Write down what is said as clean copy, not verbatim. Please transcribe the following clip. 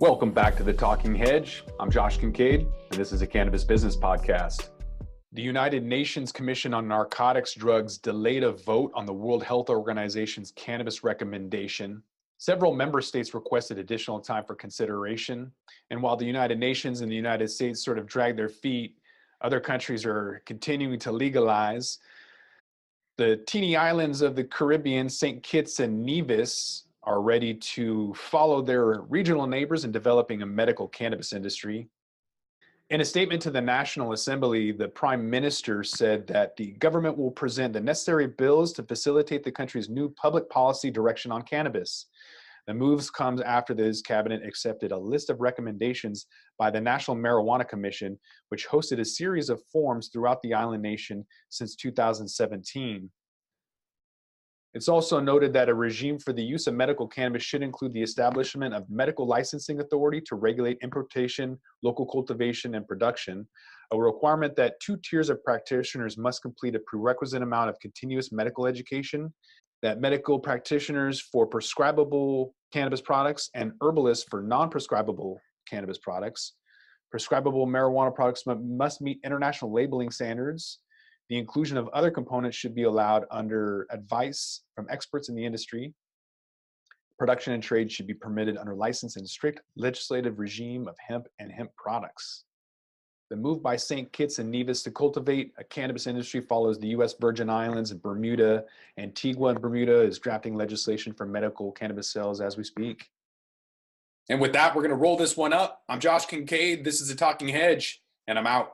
Welcome back to the Talking Hedge. I'm Josh Kincaid, and this is a cannabis business podcast. The United Nations Commission on Narcotics Drugs delayed a vote on the World Health Organization's cannabis recommendation. Several member states requested additional time for consideration. And while the United Nations and the United States sort of drag their feet, other countries are continuing to legalize. The teeny islands of the Caribbean, St. Kitts and Nevis, are ready to follow their regional neighbors in developing a medical cannabis industry. In a statement to the National Assembly, the Prime Minister said that the government will present the necessary bills to facilitate the country's new public policy direction on cannabis. The moves comes after this cabinet accepted a list of recommendations by the National Marijuana Commission, which hosted a series of forums throughout the island nation since 2017. It's also noted that a regime for the use of medical cannabis should include the establishment of medical licensing authority to regulate importation, local cultivation, and production, a requirement that 2 tiers of practitioners must complete a prerequisite amount of continuous medical education, that medical practitioners for prescribable cannabis products and herbalists for non-prescribable cannabis products. Prescribable marijuana products must meet international labeling standards. The inclusion of other components should be allowed under advice from experts in the industry. Production and trade should be permitted under license and strict legislative regime of hemp and hemp products. The move by St. Kitts and Nevis to cultivate a cannabis industry follows the U.S. Virgin Islands and Bermuda. Antigua and Bermuda is drafting legislation for medical cannabis sales as we speak. And with that, we're going to roll this one up. I'm Josh Kincaid. This is the Talking Hedge, and I'm out.